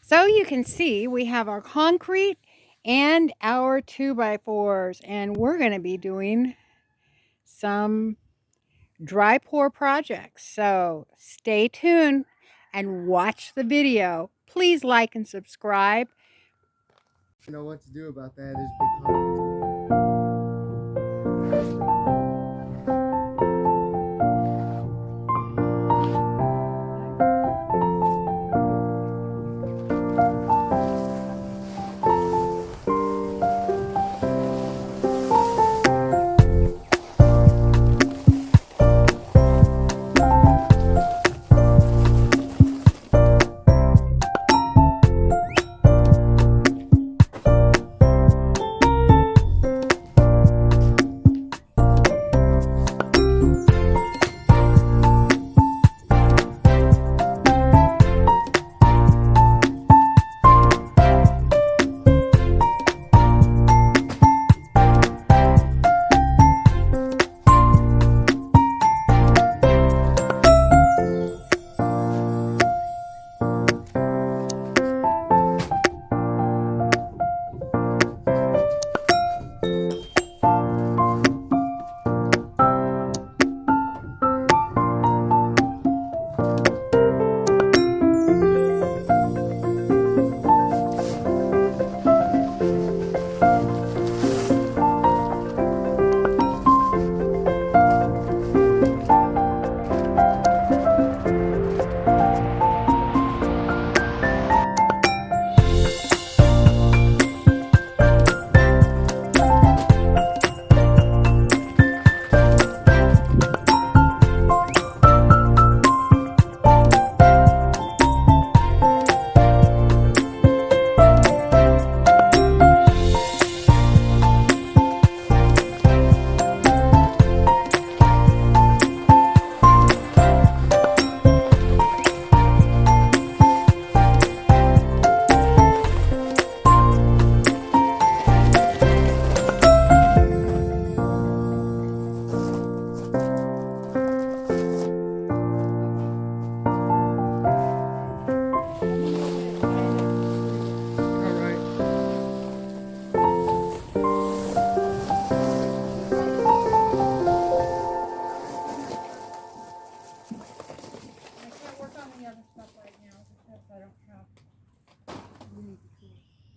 So you can see we have our concrete and our 2x4s, and we're going to be doing some dry pour projects. So stay tuned and watch the video. Please like and subscribe. You know what to do about that. There's big conflicts.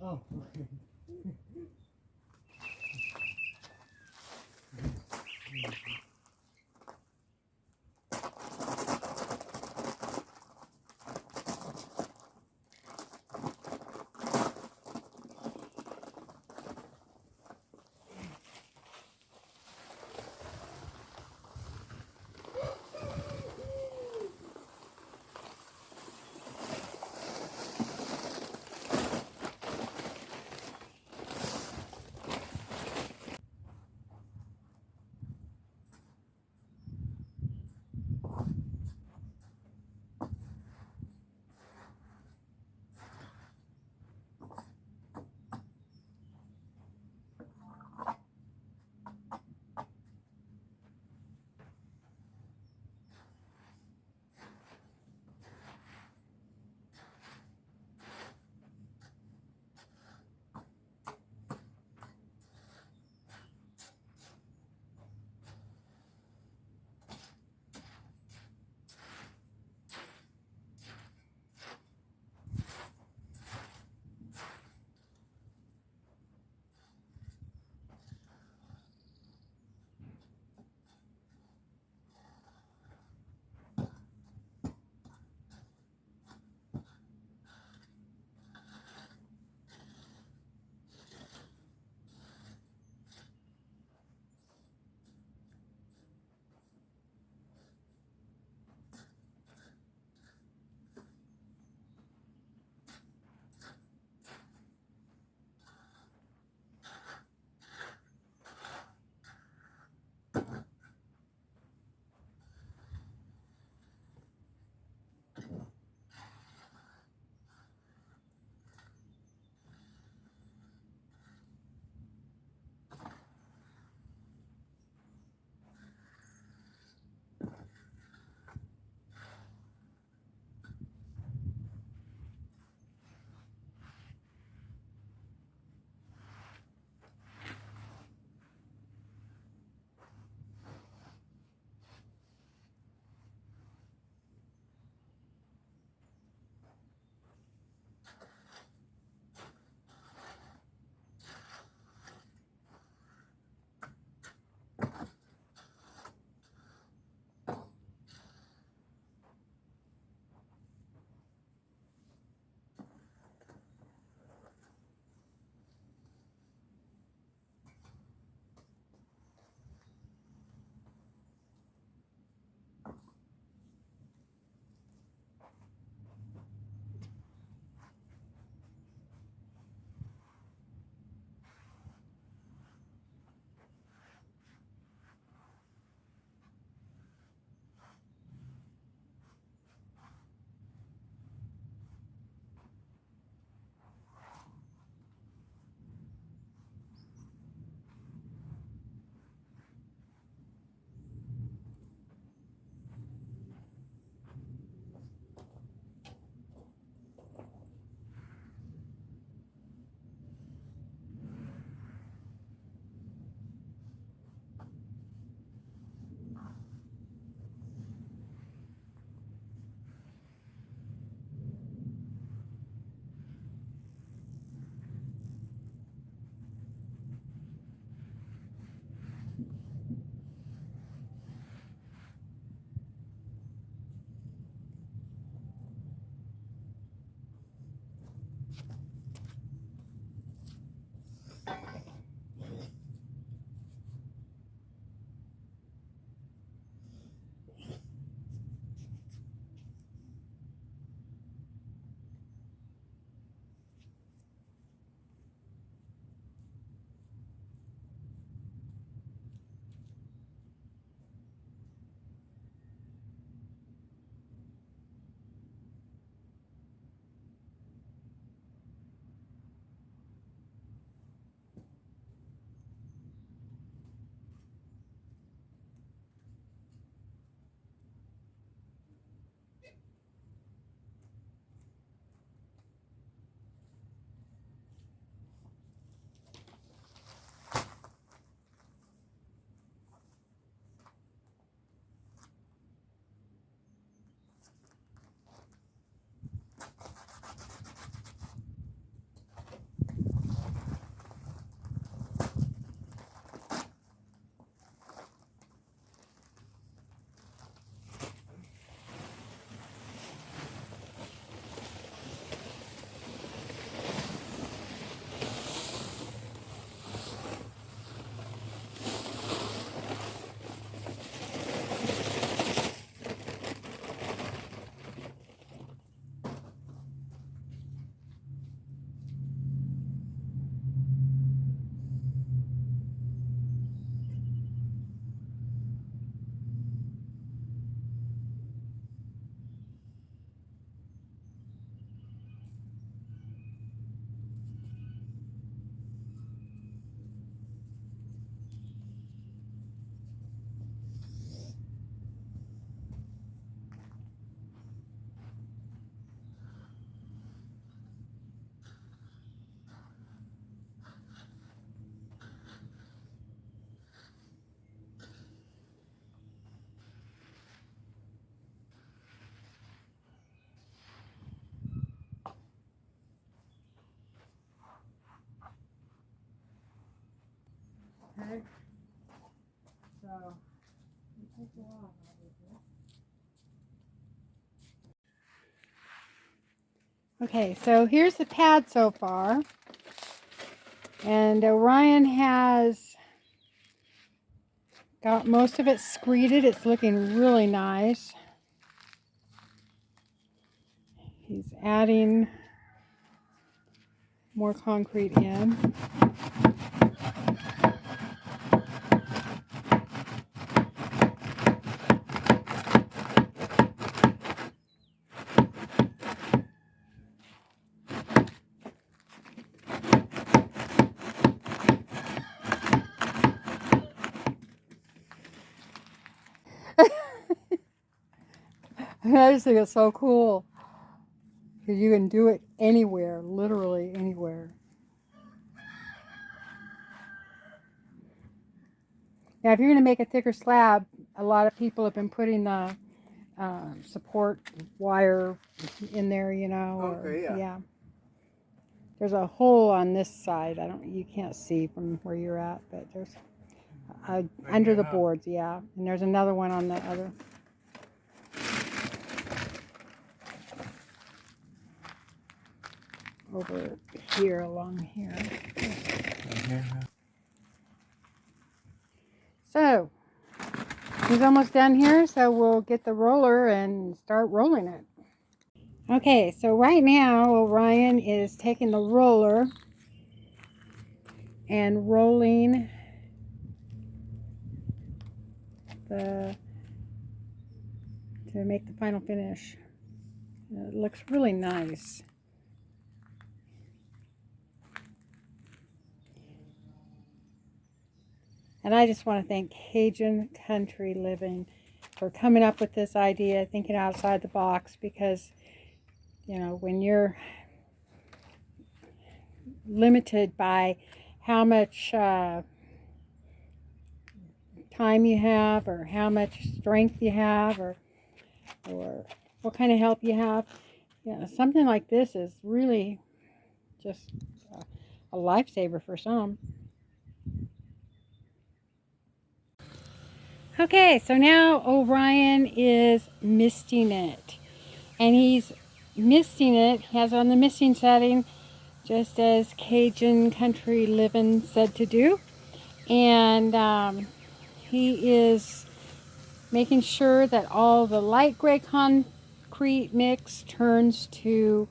Oh, okay. Okay. So you take it off, obviously. Okay, so here's the pad so far. And Orion has got most of it screeded. It's looking really nice. He's adding more concrete in. I just think it's so cool because you can do it anywhere, literally anywhere. Now, if you're going to make a thicker slab, a lot of people have been putting the support wire in there, you know. Okay, or, yeah. There's a hole on this side. You can't see from where you're at, but there's under the boards, yeah. And there's another one on the other. Over here, along here. So, he's almost done here, so we'll get the roller and start rolling it. Okay, so right now Orion is taking the roller and rolling to make the final finish. It looks really nice. And I just want to thank Cajun Country Livin for coming up with this idea, thinking outside the box, because, you know, when you're limited by how much time you have or how much strength you have or what kind of help you have, something like this is really just a lifesaver for some. Okay, so now Orion is misting it. And he's misting it, he has on the misting setting, just as Cajun Country Livin said to do. And he is making sure that all the light gray concrete mix turns to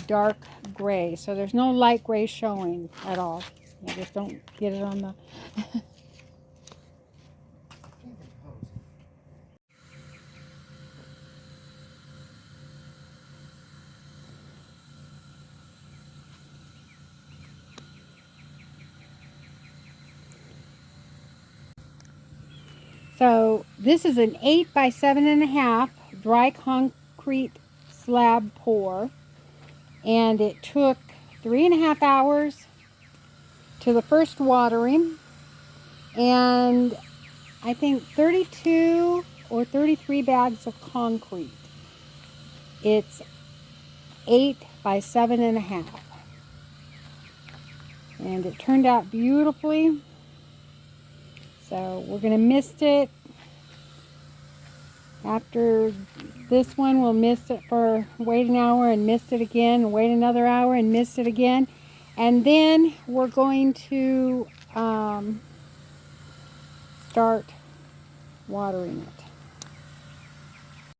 dark gray. So there's no light gray showing at all. You just don't get it on the... So this is an 8 by 7.5 dry concrete slab pour, and it took 3.5 hours to the first watering, and I think 32 or 33 bags of concrete. It's 8 by 7.5, and it turned out beautifully. So we're going to mist it. After this one, we'll mist it for, wait an hour and mist it again, and wait another hour and mist it again. And then we're going to start watering it.